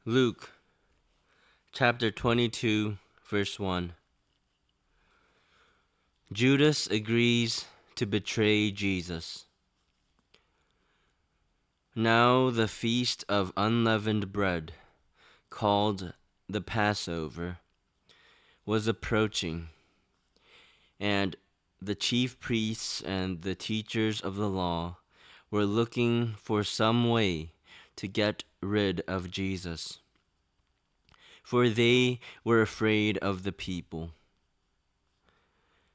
Luke chapter 22, verse 1. Judas agrees to betray Jesus. Now the feast of unleavened bread, called the Passover, was approaching, and the chief priests and the teachers of the law were looking for some way to get rid of Jesus, for they were afraid of the people.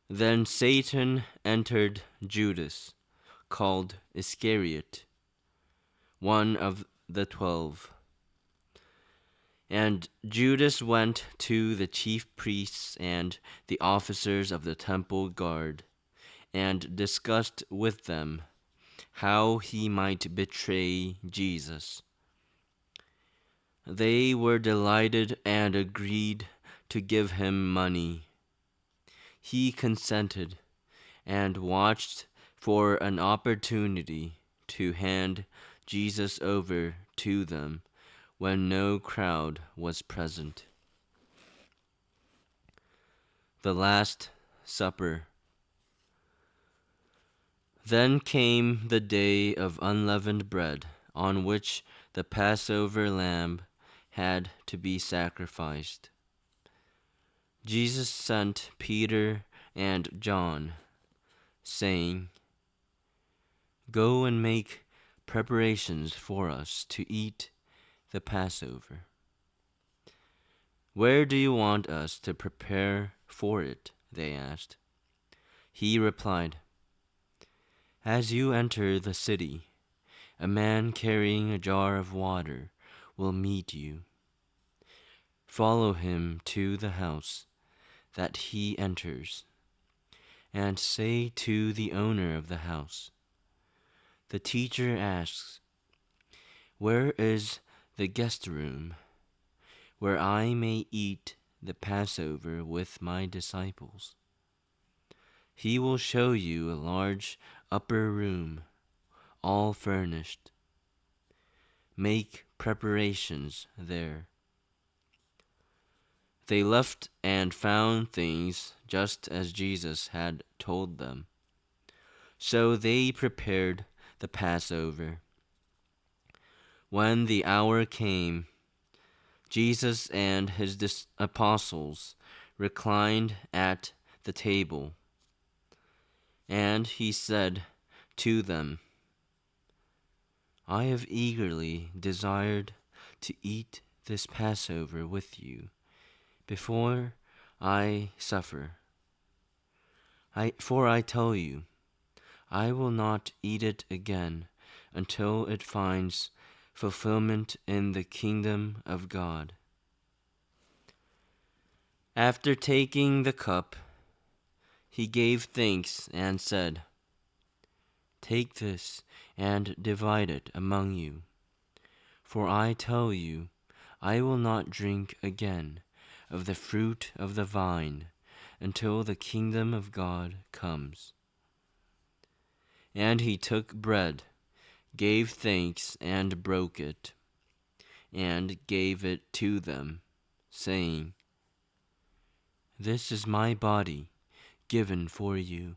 Then Satan entered Judas, called Iscariot, one of the 12. And Judas went to the chief priests and the officers of the temple guard, and discussed with them how he might betray Jesus. They were delighted and agreed to give him money. He consented and watched for an opportunity to hand Jesus over to them when no crowd was present. The Last Supper. Then came the day of unleavened bread, on which the Passover lamb had to be sacrificed. Jesus sent Peter and John, saying, "Go and make preparations for us to eat the Passover." "Where do you want us to prepare for it?" they asked. He replied, "As you enter the city, a man carrying a jar of water will meet you. Follow him to the house that he enters, and say to the owner of the house, 'The teacher asks, where is the guest room where I may eat the Passover with my disciples?' He will show you a large upper room, all furnished. Make preparations there." They left and found things just as Jesus had told them. So they prepared the Passover. When the hour came, Jesus and his apostles reclined at the table, and he said to them, "I have eagerly desired to eat this Passover with you before I suffer. For I tell you, I will not eat it again until it finds fulfillment in the kingdom of God." After taking the cup, he gave thanks and said, "Take this and divide it among you. For I tell you, I will not drink again of the fruit of the vine until the kingdom of God comes." And he took bread, gave thanks and broke it, and gave it to them, saying, "This is my body given for you.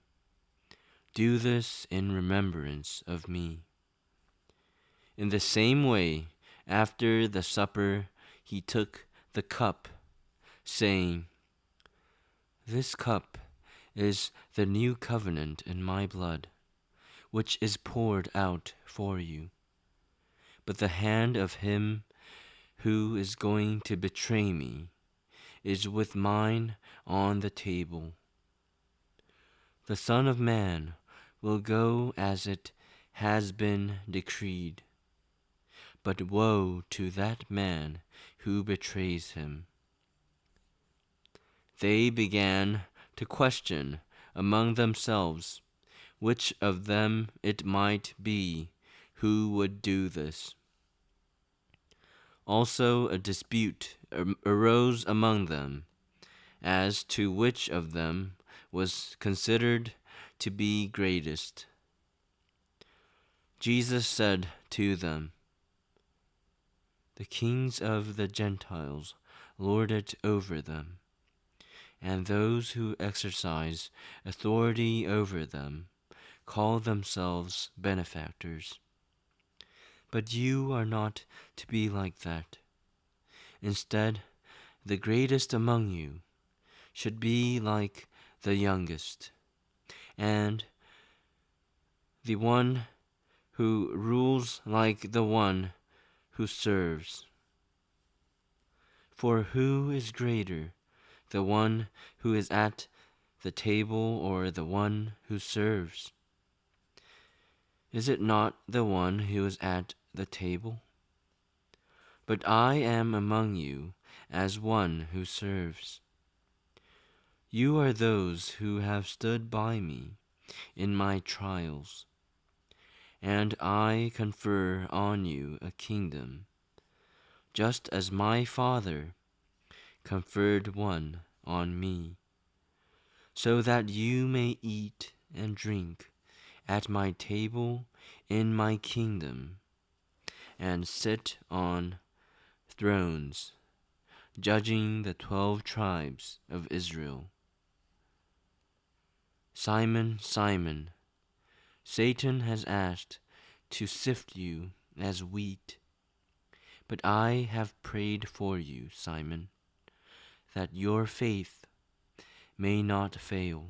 Do this in remembrance of me." In the same way, after the supper, he took the cup, saying, "This cup is the new covenant in my blood, which is poured out for you. But the hand of him who is going to betray me is with mine on the table. The Son of Man will go as it has been decreed, but woe to that man who betrays him." They began to question among themselves which of them it might be who would do this. Also a dispute arose among them as to which of them was considered to be greatest. Jesus said to them, The kings of the Gentiles lord it over them, and those who exercise authority over them call themselves benefactors. But you are not to be like that. Instead, the greatest among you should be like the youngest, and the one who rules like the one who serves. For who is greater, the one who is at the table or the one who serves? Is it not the one who is at the table? But I am among you as one who serves. You are those who have stood by me in my trials, and I confer on you a kingdom, just as my Father conferred one on me, so that you may eat and drink at my table in my kingdom, and sit on thrones, judging the 12 tribes of Israel. Simon, Simon, Satan has asked to sift you as wheat, but I have prayed for you, Simon, that your faith may not fail.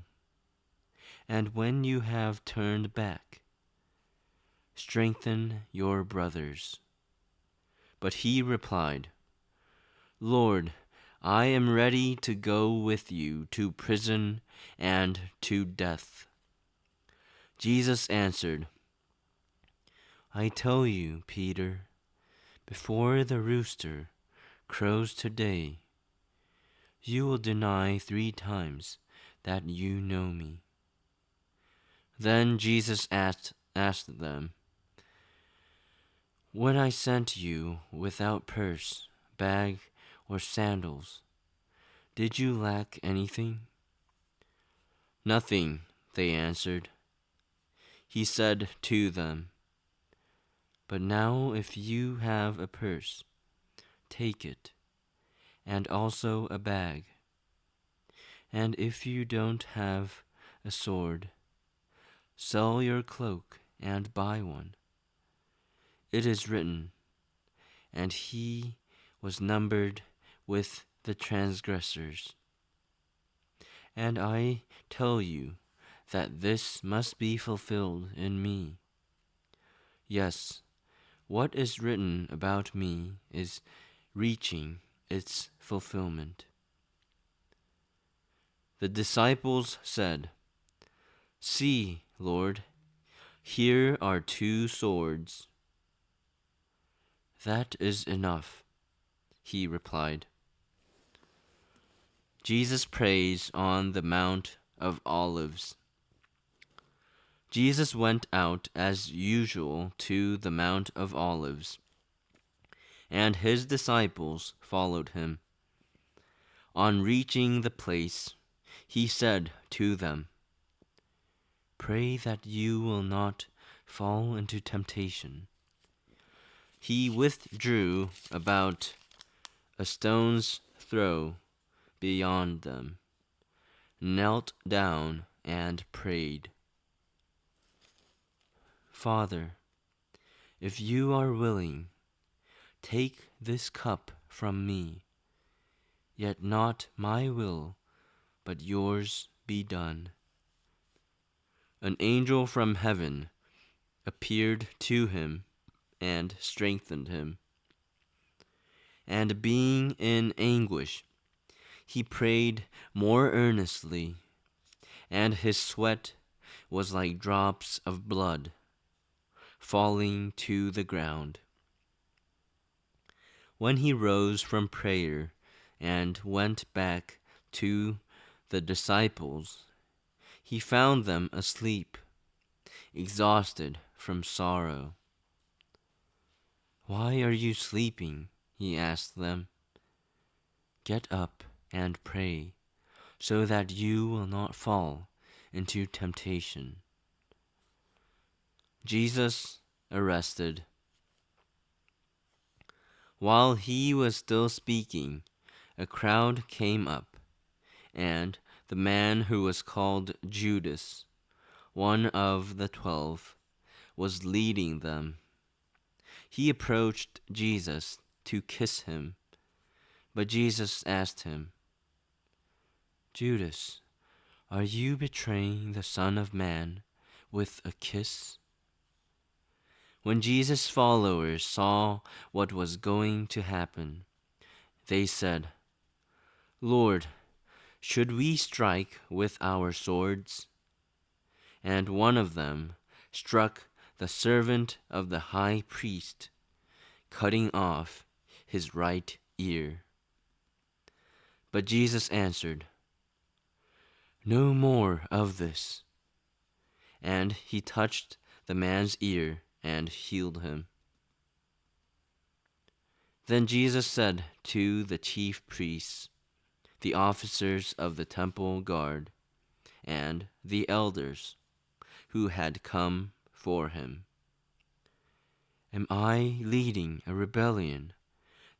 And when you have turned back, strengthen your brothers. But he replied, Lord, I am ready to go with you to prison and to death. Jesus answered, I tell you, Peter, before the rooster crows today, you will deny 3 times that you know me. Then Jesus asked them, When I sent you without purse, bag, or sandals, did you lack anything? Nothing, they answered. He said to them, But now if you have a purse, take it, and also a bag. And if you don't have a sword, sell your cloak and buy one. It is written, and he was numbered with the transgressors. And I tell you that this must be fulfilled in me. Yes, what is written about me is reaching its fulfillment. The disciples said, See, Lord, here are 2 swords. That is enough, he replied. Jesus prays on the Mount of Olives. Jesus went out as usual to the Mount of Olives, and his disciples followed him. On reaching the place, he said to them, Pray that you will not fall into temptation. He withdrew about a stone's throw beyond them, knelt down, and prayed. Father, if you are willing, take this cup from me, yet not my will, but yours be done. An angel from heaven appeared to him and strengthened him. And being in anguish, he prayed more earnestly, and his sweat was like drops of blood falling to the ground. When he rose from prayer and went back to the disciples, he found them asleep, exhausted from sorrow. Why are you sleeping? He asked them. Get up and pray, so that you will not fall into temptation. Jesus arrested. While he was still speaking, a crowd came up, and the man who was called Judas, one of the 12, was leading them. He approached Jesus to kiss him, but Jesus asked him, "Judas, are you betraying the Son of Man with a kiss?" When Jesus' followers saw what was going to happen, they said, "Lord, should we strike with our swords?" And one of them struck the servant of the high priest, cutting off his right ear. But Jesus answered, "No more of this." And he touched the man's ear and healed him. Then Jesus said to the chief priests, the officers of the temple guard, and the elders who had come for him, "Am I leading a rebellion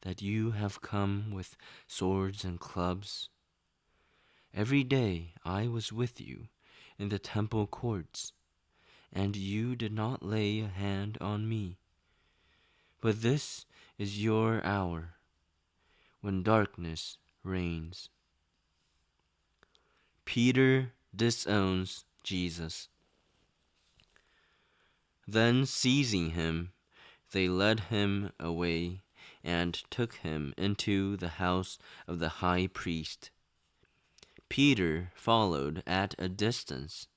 that you have come with swords and clubs? Every day I was with you in the temple courts, and you did not lay a hand on me. But this is your hour, when darkness reigns." Peter disowns Jesus. Then seizing him, they led him away and took him into the house of the high priest. Peter followed at a distance,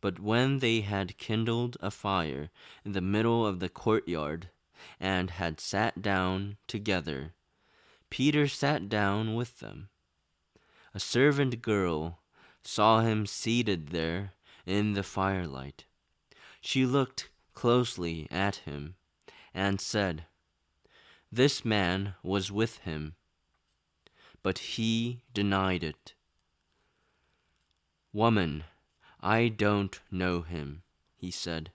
but when they had kindled a fire in the middle of the courtyard and had sat down together, Peter sat down with them. A servant girl saw him seated there in the firelight. She looked closely at him and said, "This man was with him." But he denied it. "Woman, I don't know him," he said.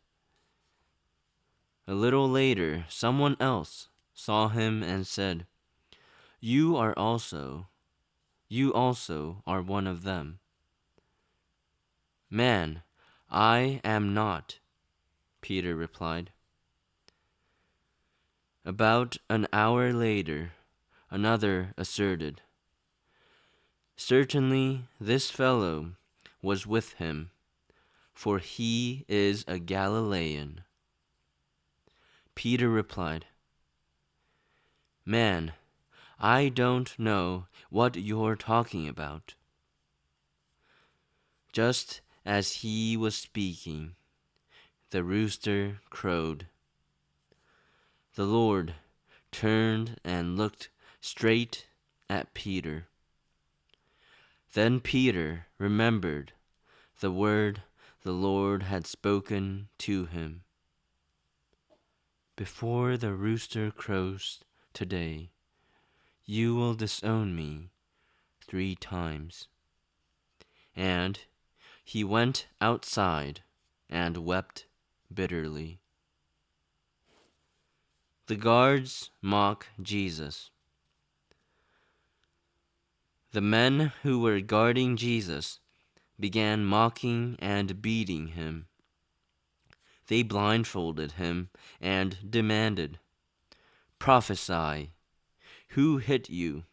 A little later, someone else saw him and said, You also are one of them." "Man, I am not," Peter replied. About an hour later, another asserted, "Certainly this fellow was with him, for he is a Galilean." Peter replied, "Man, I don't know what you're talking about." Just as he was speaking, the rooster crowed. The Lord turned and looked straight at Peter. Then Peter remembered the word the Lord had spoken to him. "Before the rooster crows today, you will disown me 3 times." And he went outside and wept bitterly. The guards mock Jesus. The men who were guarding Jesus began mocking and beating him. They blindfolded him and demanded, "Prophesy, who hit you?"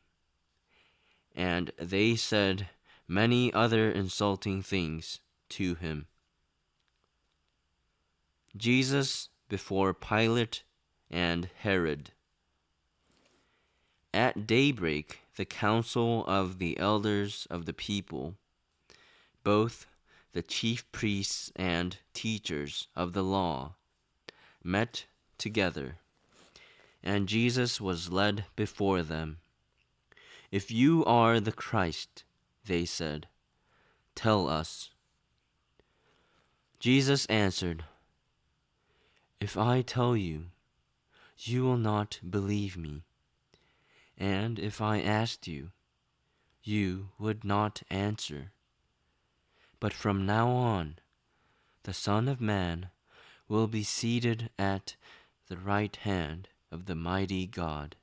And they said many other insulting things to him. Jesus before Pilate and Herod. At daybreak, the council of the elders of the people, both the chief priests and teachers of the law, met together, and Jesus was led before them. "If you are the Christ," they said, "tell us." Jesus answered, "If I tell you, you will not believe me. And if I asked you, you would not answer. But from now on, the Son of Man will be seated at the right hand of the mighty God."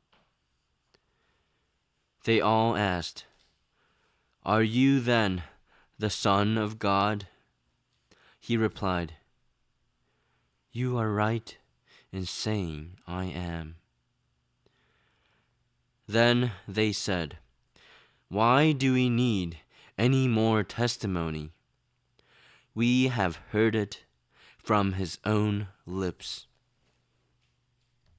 They all asked, "Are you then the Son of God?" He replied, "You are right in saying I am." Then they said, "Why do we need any more testimony? We have heard it from his own lips."